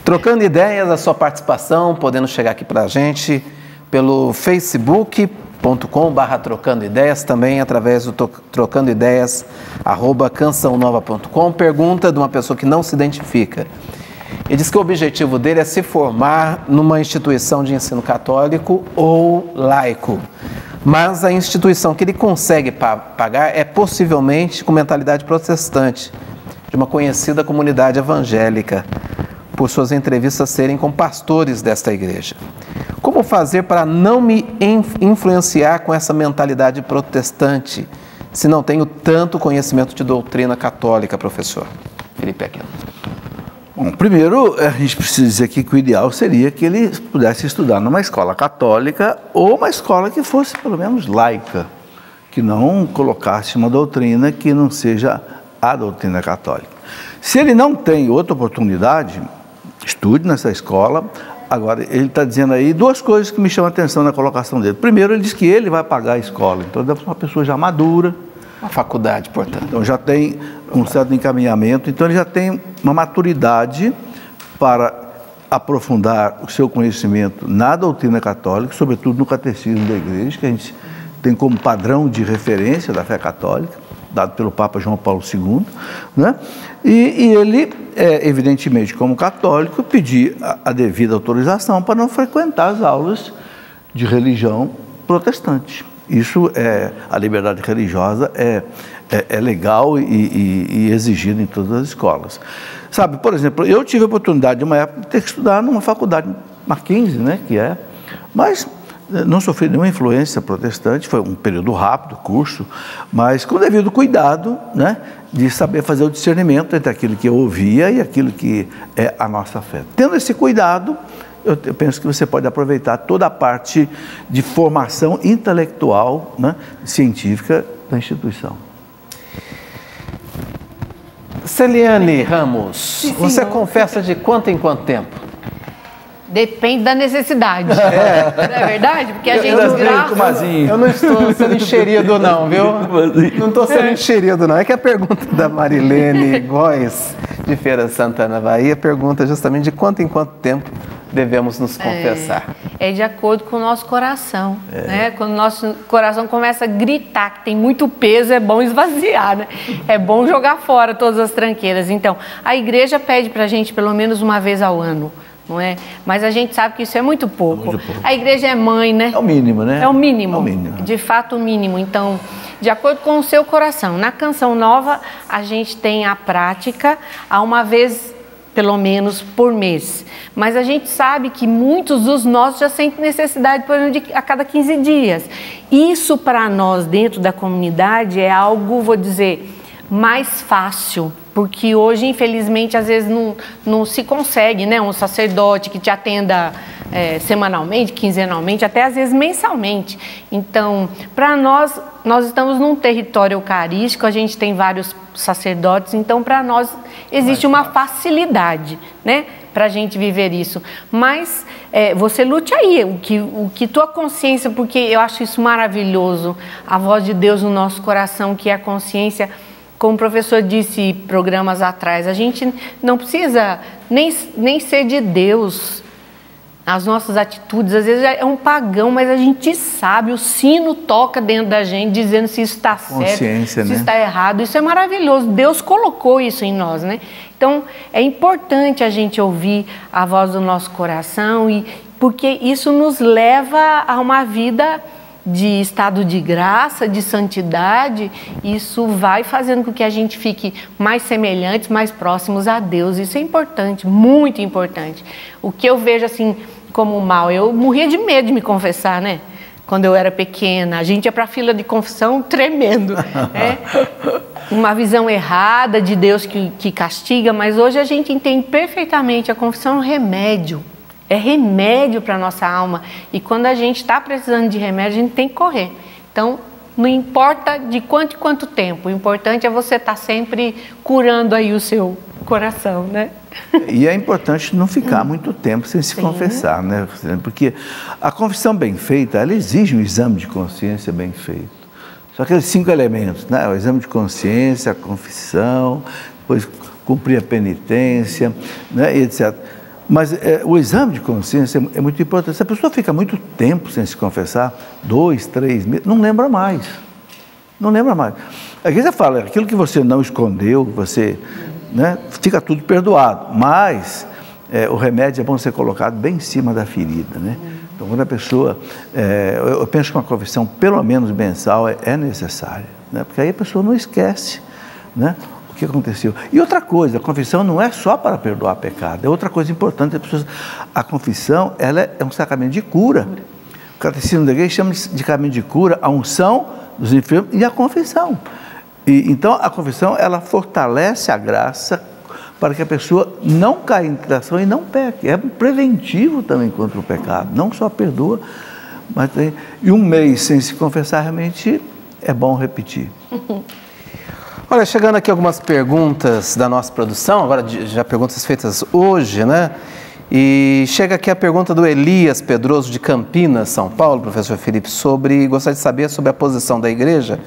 Trocando ideias, a sua participação, podendo chegar aqui para a gente pelo facebook.com/trocando ideias, também através do trocandoideias@cançãonova.com. Pergunta de uma pessoa que não se identifica. Ele diz que o objetivo dele é se formar numa instituição de ensino católico ou laico, mas a instituição que ele consegue pagar é possivelmente com mentalidade protestante, de uma conhecida comunidade evangélica, por suas entrevistas serem com pastores desta igreja. Como fazer para não me influenciar com essa mentalidade protestante, se não tenho tanto conhecimento de doutrina católica, professor? Felipe Aquino. Bom, primeiro, a gente precisa dizer aqui que o ideal seria que ele pudesse estudar numa escola católica ou uma escola que fosse, pelo menos, laica, que não colocasse uma doutrina que não seja a doutrina católica. Se ele não tem outra oportunidade, estude nessa escola. Agora, ele está dizendo aí 2 coisas que me chamam a atenção na colocação dele. Primeiro, ele diz que ele vai pagar a escola, então deve ser uma pessoa já madura. Uma faculdade, portanto. Então já tem um certo encaminhamento, então ele já tem uma maturidade para aprofundar o seu conhecimento na doutrina católica, sobretudo no catecismo da igreja, que a gente tem como padrão de referência da fé católica, dado pelo Papa João Paulo II, né? E ele, evidentemente, como católico, pedir a devida autorização para não frequentar as aulas de religião protestante. Isso a liberdade religiosa é legal e exigida em todas as escolas. Sabe, por exemplo, eu tive a oportunidade de uma época de ter que estudar numa faculdade Mackenzie, né, mas não sofri nenhuma influência protestante, foi um período rápido, curso, mas com devido cuidado, né, de saber fazer o discernimento entre aquilo que eu ouvia e aquilo que é a nossa fé. Tendo esse cuidado, eu penso que você pode aproveitar toda a parte de formação intelectual, né, científica da instituição. Celiane Ramos, você confessa de quanto em quanto tempo? Depende da necessidade. Não é verdade? Porque a gente grava... Eu não estou sendo enxerido não, viu? Não estou sendo enxerido não. É que a pergunta da Marilene Góes, de Feira de Santana, Bahia, pergunta justamente de quanto em quanto tempo devemos nos confessar. É de acordo com o nosso coração. Né? Quando o nosso coração começa a gritar que tem muito peso, é bom esvaziar, né? É bom jogar fora todas as tranqueiras. Então, a igreja pede para a gente pelo menos uma vez ao ano. Não é? Mas a gente sabe que isso é muito pouco. Muito pouco. A igreja é mãe, né? É o mínimo, né? É o mínimo. De fato, o mínimo. Então, de acordo com o seu coração. Na Canção Nova, a gente tem a prática a uma vez, pelo menos, por mês. Mas a gente sabe que muitos dos nossos já sentem necessidade, por exemplo, a cada 15 dias. Isso, para nós, dentro da comunidade, é algo, vou dizer, mais fácil. Porque hoje, infelizmente, às vezes não se consegue, né? Um sacerdote que te atenda semanalmente, quinzenalmente, até às vezes mensalmente. Então, para nós estamos num território eucarístico, a gente tem vários sacerdotes, então para nós existe uma facilidade, né? Para a gente viver isso. Mas você lute aí, o que tua consciência, porque eu acho isso maravilhoso, a voz de Deus no nosso coração, que é a consciência. Como o professor disse programas atrás, a gente não precisa nem ser de Deus. As nossas atitudes, às vezes é um pagão, mas a gente sabe, o sino toca dentro da gente, dizendo se isso está certo, se está errado. Isso é maravilhoso, Deus colocou isso em nós, né? Então, é importante a gente ouvir a voz do nosso coração, porque isso nos leva a uma vida de estado de graça, de santidade. Isso vai fazendo com que a gente fique mais semelhantes, mais próximos a Deus. Isso é importante, muito importante. O que eu vejo assim como mal, eu morria de medo de me confessar, né? Quando eu era pequena, a gente ia para a fila de confissão tremendo, né? Uma visão errada de Deus que castiga, mas hoje a gente entende perfeitamente, a confissão é um remédio. É remédio para a nossa alma. E quando a gente está precisando de remédio, a gente tem que correr. Então, não importa de quanto em quanto tempo. O importante é você estar sempre curando aí o seu coração, né? E é importante não ficar muito tempo sem se confessar, né? Porque a confissão bem feita, ela exige um exame de consciência bem feito. Só aqueles 5 elementos, né? O exame de consciência, a confissão, depois cumprir a penitência, né? E etc. Mas o exame de consciência é muito importante. Se a pessoa fica muito tempo sem se confessar, 2, 3 meses, não lembra mais. Não lembra mais. A igreja fala, aquilo que você não escondeu, você, né, fica tudo perdoado. Mas o remédio é bom ser colocado bem em cima da ferida, né? Então, quando a pessoa... eu penso que uma confissão, pelo menos mensal, é necessária, né? Porque aí a pessoa não esquece, né, o que aconteceu. E outra coisa, a confissão não é só para perdoar pecado, é outra coisa importante. A confissão, ela é um sacramento de cura. O catecismo da igreja chama de sacramento de cura a unção dos enfermos e a confissão. Então, a confissão, ela fortalece a graça para que a pessoa não caia em tentação e não peque. É preventivo também contra o pecado. Não só perdoa, mas tem... E um mês sem se confessar, realmente é bom repetir. Olha, chegando aqui algumas perguntas da nossa produção, agora já perguntas feitas hoje, né? E chega aqui a pergunta do Elias Pedroso, de Campinas, São Paulo, professor Felipe, gostaria de saber sobre a posição da igreja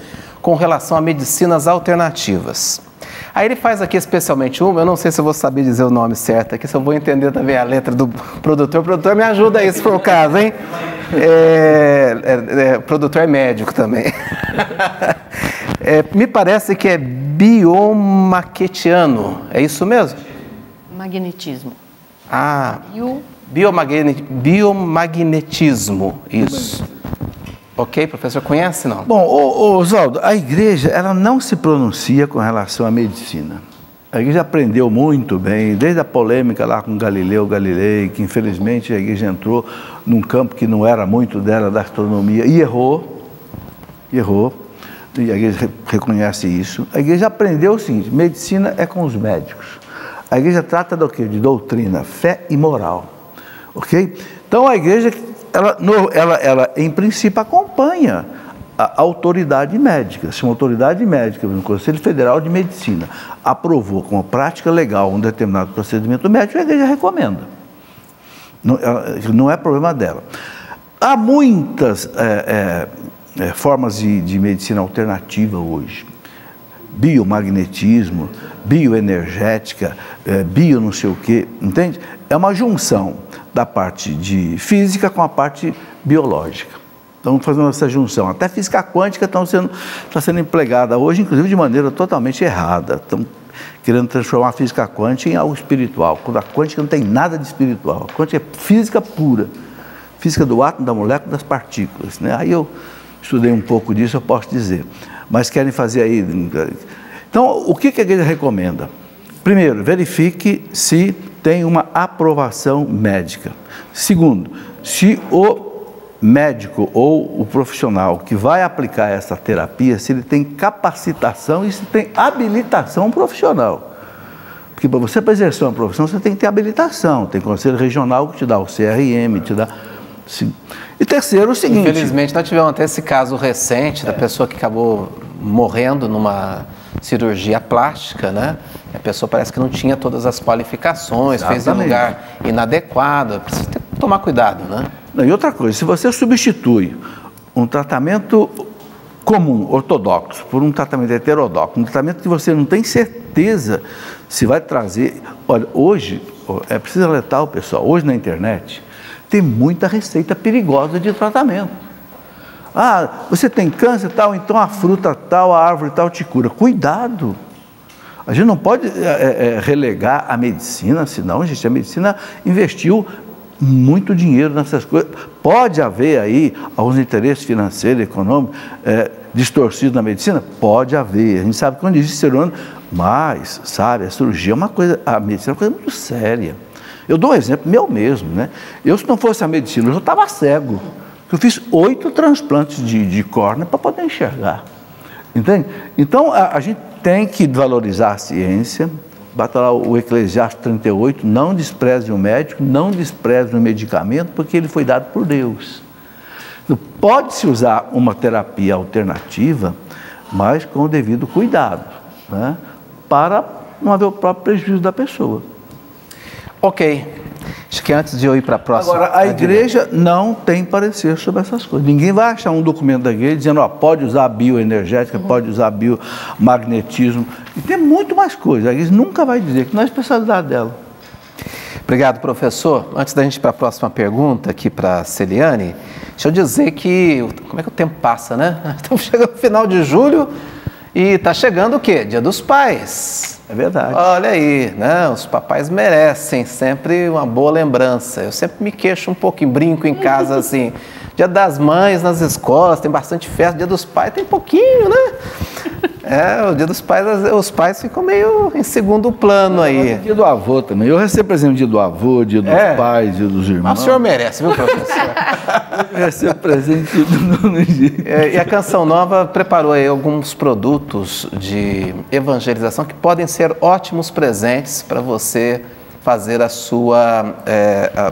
com relação a medicinas alternativas. Aí ele faz aqui especialmente uma, eu não sei se eu vou saber dizer o nome certo aqui, se eu vou entender também a letra do produtor. O produtor me ajuda aí, se for o caso, hein? O produtor é médico também. Me parece que é biomaquetiano, é isso mesmo? Magnetismo. Ah, biomagnetismo, isso. Ok, professor, conhece, não? Bom, Oswaldo, a igreja, ela não se pronuncia com relação à medicina. A igreja aprendeu muito bem, desde a polêmica lá com Galileu Galilei, que infelizmente a igreja entrou num campo que não era muito dela, da astronomia, e errou, e a igreja reconhece isso. A igreja aprendeu o seguinte: medicina é com os médicos. A igreja trata do quê? De doutrina, fé e moral, ok? Então a igreja, ela em princípio acompanha a autoridade médica, se uma autoridade médica, o Conselho Federal de Medicina, aprovou como prática legal um determinado procedimento médico, a igreja recomenda. Não é problema dela. Há muitas formas de medicina alternativa hoje. Biomagnetismo, bioenergética, bio não sei o quê, entende? É uma junção da parte de física com a parte biológica. Estamos fazendo essa junção. Até física quântica está sendo empregada hoje, inclusive de maneira totalmente errada. Estão querendo transformar a física quântica em algo espiritual, quando a quântica não tem nada de espiritual. A quântica é física pura, física do átomo, da molécula, das partículas, né? Aí eu estudei um pouco disso, eu posso dizer. Mas querem fazer aí... Então, o que a igreja recomenda? Primeiro, verifique se tem uma aprovação médica. Segundo, se o médico ou o profissional que vai aplicar essa terapia, se ele tem capacitação e se tem habilitação profissional. Porque para você exercer uma profissão, você tem que ter habilitação. Tem conselho regional que te dá o CRM, te dá... Sim. E terceiro, o seguinte... Infelizmente, nós tivemos até esse caso recente da pessoa que acabou morrendo numa cirurgia plástica, né? A pessoa parece que não tinha todas as qualificações, fez em lugar inadequado. Precisa tomar cuidado, né? E outra coisa, se você substitui um tratamento comum, ortodoxo, por um tratamento heterodoxo, um tratamento que você não tem certeza se vai trazer... Olha, hoje, é preciso alertar o pessoal, hoje na internet tem muita receita perigosa de tratamento. Ah, você tem câncer tal, então a fruta tal, a árvore tal te cura. Cuidado! A gente não pode relegar a medicina, senão, gente, a medicina investiu muito dinheiro nessas coisas. Pode haver aí alguns interesses financeiros, econômicos, distorcidos na medicina? Pode haver. A gente sabe que quando existe ser humano, mas, sabe, a cirurgia é uma coisa, a medicina é uma coisa muito séria. Eu dou um exemplo meu mesmo, né? Eu, se não fosse a medicina, eu já estava cego. Eu fiz 8 transplantes de córnea para poder enxergar. Entende? Então, a gente tem que valorizar a ciência. Bata lá o Eclesiastes 38, não despreze o médico, não despreze o medicamento, porque ele foi dado por Deus. Então, pode-se usar uma terapia alternativa, mas com o devido cuidado, né? Para não haver o próprio prejuízo da pessoa. Ok. Acho que antes de eu ir para a próxima... Agora, a igreja não tem parecer sobre essas coisas. Ninguém vai achar um documento da igreja dizendo, ó, pode usar bioenergética, pode usar biomagnetismo. E tem muito mais coisa. A igreja nunca vai dizer que não é a especialidade dela. Obrigado, professor. Antes da gente ir para a próxima pergunta aqui para a Celiane, deixa eu dizer que... Como é que o tempo passa, né? Estamos chegando no final de julho e está chegando o quê? Dia dos Pais. É verdade. Olha aí, né? Os papais merecem sempre uma boa lembrança. Eu sempre me queixo um pouquinho, brinco em casa assim. Dia das Mães nas escolas, tem bastante festa. Dia dos Pais tem pouquinho, né? O Dia dos Pais, os pais ficam meio em segundo plano aí. Dia do avô também. Eu recebo, por exemplo, dia do avô, dia dos pais, dia dos irmãos. Mas o senhor merece, viu, professor? Eu recebo presente no dia. E a Canção Nova preparou aí alguns produtos de evangelização que podem ser ótimos presentes para você fazer a sua,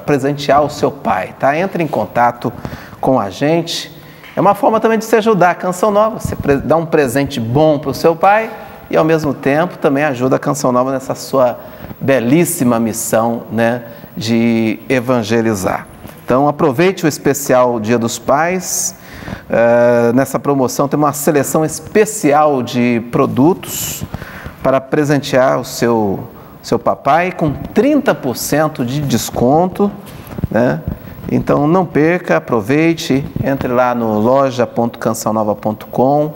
presentear o seu pai, tá? Entre em contato com a gente. É uma forma também de se ajudar a Canção Nova, você dá um presente bom para o seu pai e ao mesmo tempo também ajuda a Canção Nova nessa sua belíssima missão, né, de evangelizar. Então aproveite o especial Dia dos Pais, nessa promoção tem uma seleção especial de produtos para presentear o seu papai com 30% de desconto, né? Então não perca, aproveite, entre lá no loja.cançãonova.com.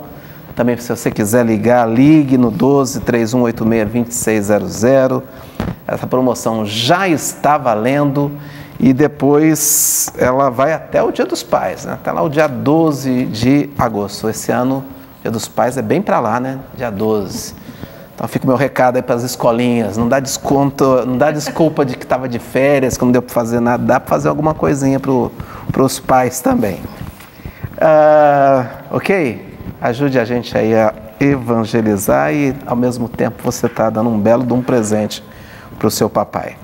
Também se você quiser ligar, ligue no 12 3186 2600. Essa promoção já está valendo e depois ela vai até o Dia dos Pais, né? Até lá o dia 12 de agosto. Esse ano, o Dia dos Pais é bem para lá, né? Dia 12. Então fica o meu recado aí para as escolinhas, não dá desconto, não dá desculpa de que estava de férias, que não deu para fazer nada, dá para fazer alguma coisinha para os pais também. Ok? Ajude a gente aí a evangelizar e ao mesmo tempo você está dando um belo de um presente para o seu papai.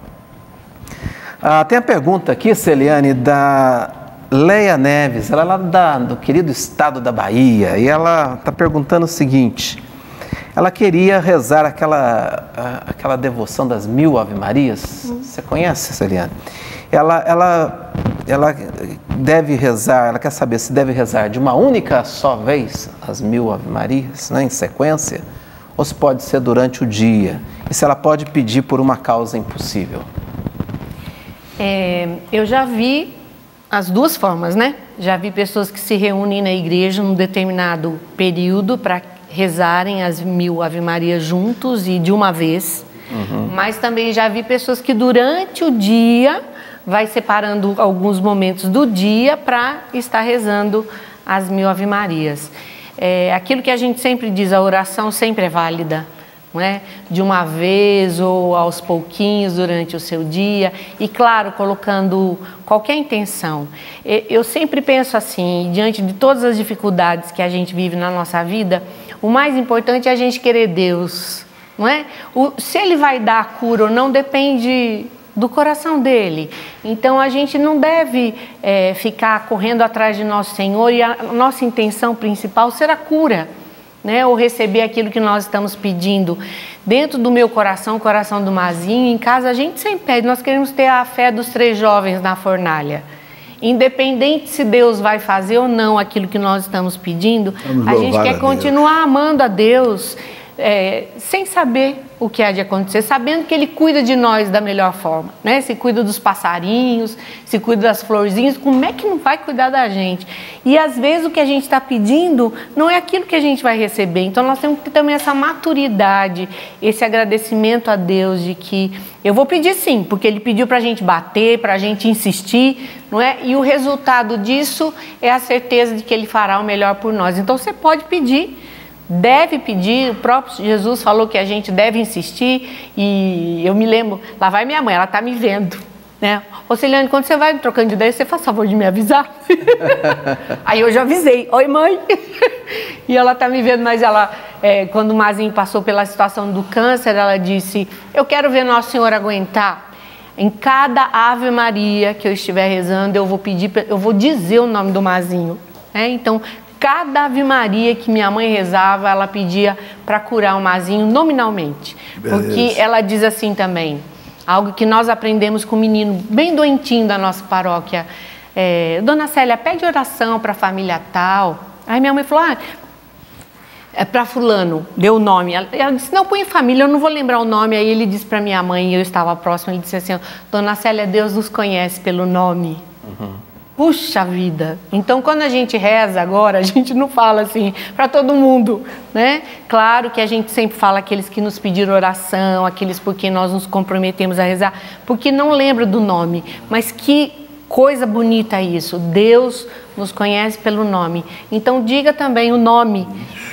Tem a pergunta aqui, Celiane, da Leia Neves, ela é lá do querido estado da Bahia, e ela está perguntando o seguinte: ela queria rezar aquela devoção das 1000 Ave Marias. Você conhece, Celiane? Ela deve rezar, ela quer saber se deve rezar de uma única só vez as 1000 Ave Marias, né, em sequência, ou se pode ser durante o dia, e se ela pode pedir por uma causa impossível. Eu já vi as duas formas, né? Já vi pessoas que se reúnem na igreja num determinado período para rezarem as 1000 Ave Maria juntos e de uma vez. Mas também já vi pessoas que durante o dia vai separando alguns momentos do dia para estar rezando as 1000 Ave Marias. Aquilo que a gente sempre diz, a oração sempre é válida, não é? De uma vez ou aos pouquinhos durante o seu dia, e claro, colocando qualquer intenção. Eu sempre penso assim, diante de todas as dificuldades que a gente vive na nossa vida, o mais importante é a gente querer Deus, não é? Se Ele vai dar a cura ou não depende do coração dele. Então a gente não deve ficar correndo atrás de nosso Senhor, e a nossa intenção principal será a cura, né? Ou receber aquilo que nós estamos pedindo. Dentro do meu coração, o coração do Mazinho, em casa a gente sempre pede, nós queremos ter a fé dos 3 jovens na fornalha. Independente se Deus vai fazer ou não aquilo que nós estamos pedindo, a gente quer continuar amando a Deus, sem saber o que há de acontecer, sabendo que Ele cuida de nós da melhor forma, né? Se cuida dos passarinhos, se cuida das florzinhas, como é que não vai cuidar da gente? E às vezes o que a gente está pedindo não é aquilo que a gente vai receber, então nós temos que ter também essa maturidade, esse agradecimento a Deus de que eu vou pedir sim, porque Ele pediu para a gente bater, para a gente insistir, não é? E o resultado disso é a certeza de que Ele fará o melhor por nós. Então você pode pedir, deve pedir, o próprio Jesus falou que a gente deve insistir, e eu me lembro, lá vai minha mãe, ela está me vendo, né? Ô Celiane, quando você vai trocando de ideia, você faz favor de me avisar? Aí eu já avisei, oi mãe, e ela está me vendo, mas ela, quando o Mazinho passou pela situação do câncer, ela disse, eu quero ver Nosso Senhor aguentar. Em cada Ave Maria que eu estiver rezando, eu vou pedir, eu vou dizer o nome do Mazinho, né? Então, cada Ave Maria que minha mãe rezava, ela pedia para curar o Mazinho nominalmente. Beleza. Porque ela diz assim também, algo que nós aprendemos com um menino bem doentinho da nossa paróquia. Dona Célia, pede oração para a família tal. Aí minha mãe falou, é para fulano, deu o nome. Ela disse, não, põe família, eu não vou lembrar o nome. Aí ele disse para minha mãe, e eu estava próximo, ele disse assim, Dona Célia, Deus nos conhece pelo nome. Puxa vida! Então, quando a gente reza agora, a gente não fala assim para todo mundo, né? Claro que a gente sempre fala aqueles que nos pediram oração, aqueles por quem nós nos comprometemos a rezar, porque não lembra do nome. Mas que coisa bonita isso! Deus nos conhece pelo nome. Então, diga também o nome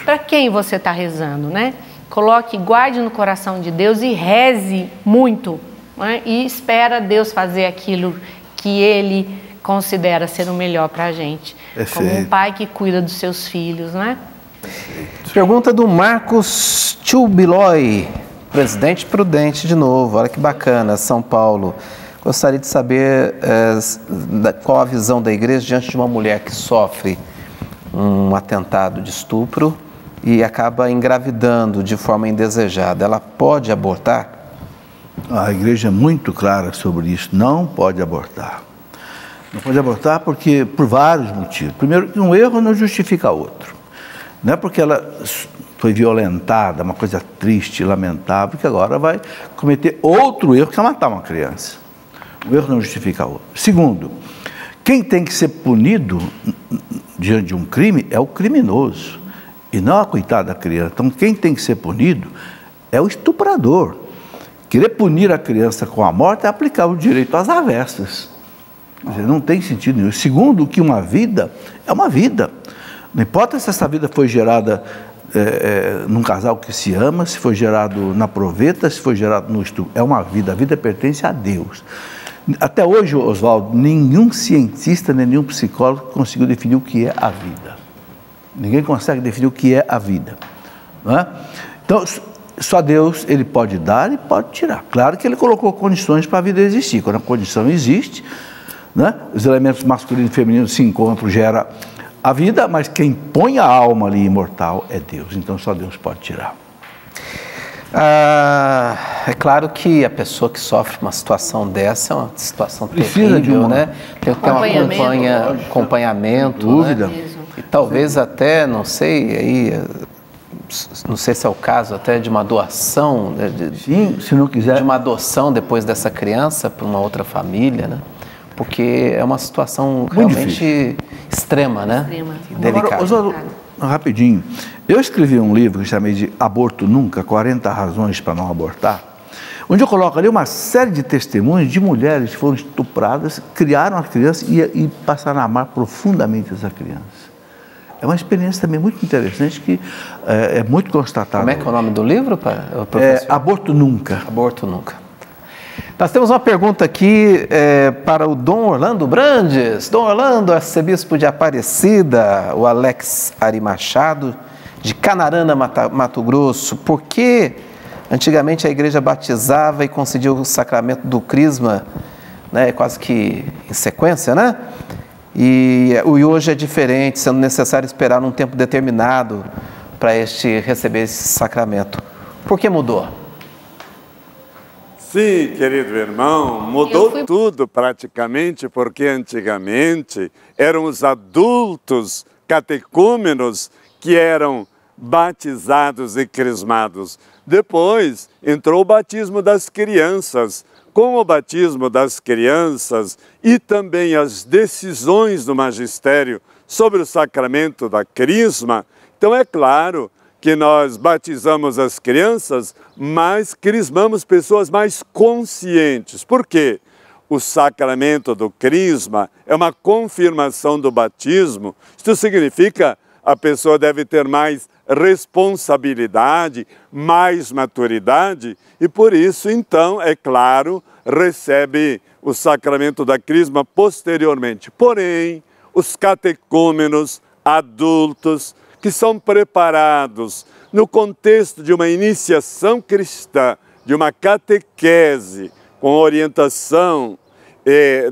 para quem você está rezando, né? Coloque, guarde no coração de Deus e reze muito, né? E espera Deus fazer aquilo que Ele considera ser o melhor para a gente. Perfeito. Como um pai que cuida dos seus filhos, não é? Pergunta do Marcos Tchubilói, Presidente Prudente de novo, olha que bacana, São Paulo. Gostaria de saber qual a visão da igreja diante de uma mulher que sofre um atentado de estupro e acaba engravidando de forma indesejada. Ela pode abortar? A igreja é muito clara sobre isso, não pode abortar. Não pode abortar porque, por vários motivos. Primeiro, que um erro não justifica outro. Não é porque ela foi violentada, uma coisa triste, lamentável, que agora vai cometer outro erro, que é matar uma criança. Um erro não justifica outro. Segundo, quem tem que ser punido diante de um crime é o criminoso, e não a coitada da criança. Então, quem tem que ser punido é o estuprador. Querer punir a criança com a morte é aplicar o direito às avessas. Não tem sentido nenhum. Segundo, que uma vida é uma vida. Não importa se essa vida foi gerada num casal que se ama, se foi gerado na proveta, se foi gerado no estupro. É uma vida. A vida pertence a Deus. Até hoje, Oswaldo, nenhum cientista, nenhum psicólogo conseguiu definir o que é a vida. Ninguém consegue definir o que é a vida. Não é? Então, só Deus, Ele pode dar e pode tirar. Claro que Ele colocou condições para a vida existir. Quando a condição existe, né? Os elementos masculino e feminino se encontram, gera a vida, mas quem põe a alma ali imortal é Deus. Então só Deus pode tirar. É claro que a pessoa que sofre uma situação dessa é uma situação precisa terrível, de né? Tem que ter um acompanhamento, dúvida. Né? E talvez até, não sei, aí, não sei se é o caso até de uma doação, sim, se não quiser, de uma adoção depois dessa criança para uma outra família, né? Porque é uma situação realmente extrema, né? Extrema. Delicada. Agora, rapidinho, eu escrevi um livro que eu chamei de Aborto Nunca, 40 razões para não abortar, onde eu coloco ali uma série de testemunhos de mulheres que foram estupradas, criaram a criança e passaram a amar profundamente essa criança. É uma experiência também muito interessante que é muito constatável. Como é que é o nome do livro, professor? Aborto Nunca. Aborto Nunca. Nós temos uma pergunta aqui para o Dom Orlando Brandes. Dom Orlando, arcebispo de Aparecida, o Alex Ari Machado, de Canarana, Mato Grosso. Por que antigamente a igreja batizava e concedia o sacramento do crisma, né, quase que em sequência, né? E hoje é diferente, sendo necessário esperar um tempo determinado para receber esse sacramento. Por que mudou? Sim, querido irmão, mudou tudo praticamente, porque antigamente eram os adultos catecúmenos que eram batizados e crismados. Depois entrou o batismo das crianças. Com o batismo das crianças e também as decisões do magistério sobre o sacramento da crisma, então é claro que nós batizamos as crianças, mas crismamos pessoas mais conscientes. Por quê? O sacramento do crisma é uma confirmação do batismo. Isso significa que a pessoa deve ter mais responsabilidade, mais maturidade e por isso, então, é claro, recebe o sacramento da crisma posteriormente. Porém, os catecúmenos adultos que são preparados no contexto de uma iniciação cristã, de uma catequese com orientação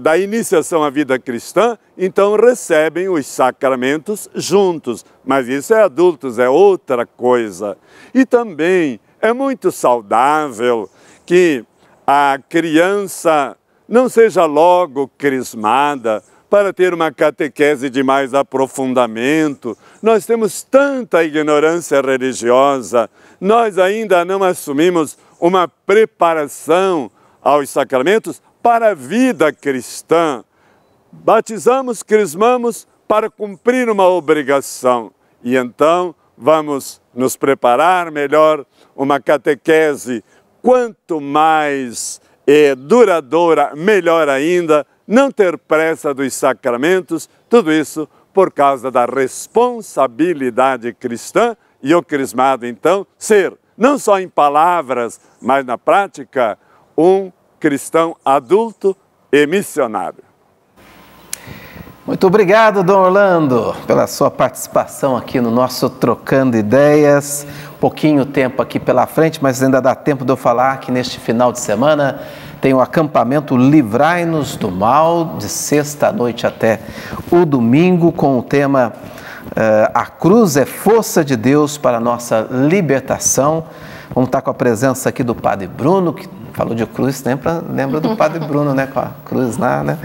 da iniciação à vida cristã, então recebem os sacramentos juntos. Mas isso é adultos, é outra coisa. E também é muito saudável que a criança não seja logo crismada para ter uma catequese de mais aprofundamento. Nós temos tanta ignorância religiosa, nós ainda não assumimos uma preparação aos sacramentos para a vida cristã. Batizamos, crismamos para cumprir uma obrigação. E então vamos nos preparar melhor, uma catequese quanto mais duradoura, melhor ainda, não ter pressa dos sacramentos, tudo isso por causa da responsabilidade cristã e o crismado, então, ser, não só em palavras, mas na prática, um cristão adulto e missionário. Muito obrigado, Dom Orlando, pela sua participação aqui no nosso Trocando Ideias. Pouquinho tempo aqui pela frente, mas ainda dá tempo de eu falar que neste final de semana tem o acampamento Livrai-nos do Mal, de sexta à noite até o domingo, com o tema A Cruz é Força de Deus para a Nossa Libertação. Vamos estar com a presença aqui do Padre Bruno, que falou de cruz, lembra do Padre Bruno, né? Com a cruz lá, né?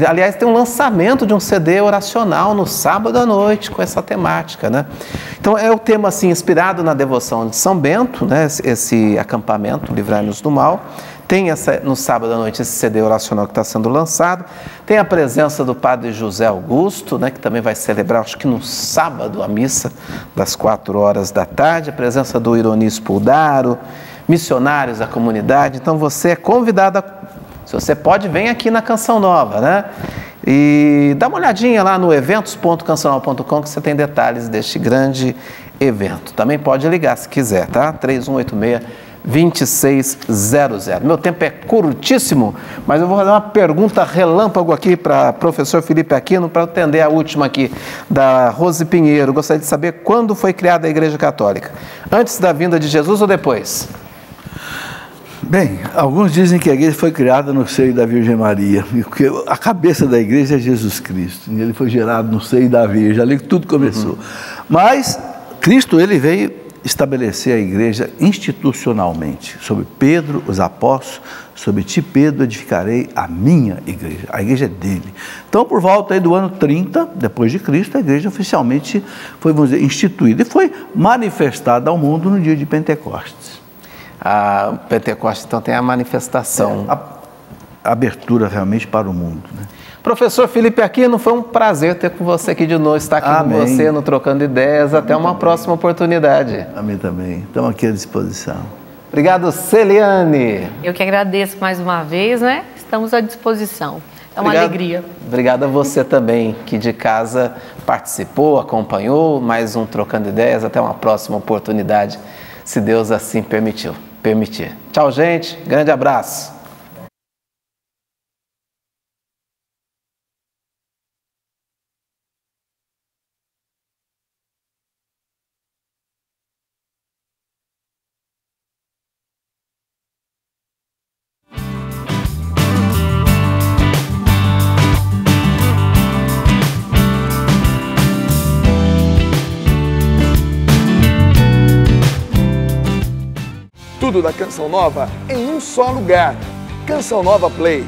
Aliás, tem um lançamento de um CD oracional no sábado à noite com essa temática, né? Então, é o tema, assim, inspirado na devoção de São Bento, né? Esse acampamento, Livrai-nos do Mal. Tem no sábado à noite esse CD oracional que está sendo lançado. Tem a presença do Padre José Augusto, né? Que também vai celebrar, acho que no sábado, a missa das 4h da tarde. A presença do Ironi Spuldaro, missionários da comunidade. Então você é convidado, se você pode, vem aqui na Canção Nova, né? E dá uma olhadinha lá no eventos.cancional.com que você tem detalhes deste grande evento. Também pode ligar se quiser, tá? 3186-2600. Meu tempo é curtíssimo, mas eu vou fazer uma pergunta relâmpago aqui para o professor Felipe Aquino, para atender a última aqui, da Rose Pinheiro. Gostaria de saber quando foi criada a Igreja Católica. Antes da vinda de Jesus ou depois? Bem, alguns dizem que a igreja foi criada no seio da Virgem Maria, porque a cabeça da igreja é Jesus Cristo, e ele foi gerado no seio da Virgem, ali que tudo começou. Mas Cristo, ele veio estabelecer a igreja institucionalmente, sobre Pedro, os apóstolos, sobre ti, Pedro, edificarei a minha igreja. A igreja é dele. Então, por volta aí do ano 30, depois de Cristo, a igreja oficialmente foi, vamos dizer, instituída e foi manifestada ao mundo no dia de Pentecostes. A Pentecostes, então, tem a manifestação. A abertura realmente para o mundo, né? Professor Felipe Aquino, foi um prazer ter com você aqui de novo, estar aqui com você no Trocando Ideias. Até uma próxima oportunidade. Amém também. Estamos aqui à disposição. Obrigado, Celiane. Eu que agradeço mais uma vez, né? Estamos à disposição. É uma alegria. Obrigado a você também, que de casa participou, acompanhou mais um Trocando Ideias. Até uma próxima oportunidade, se Deus assim permitir. Tchau, gente. Grande abraço. Tudo da Canção Nova em um só lugar. Canção Nova Play.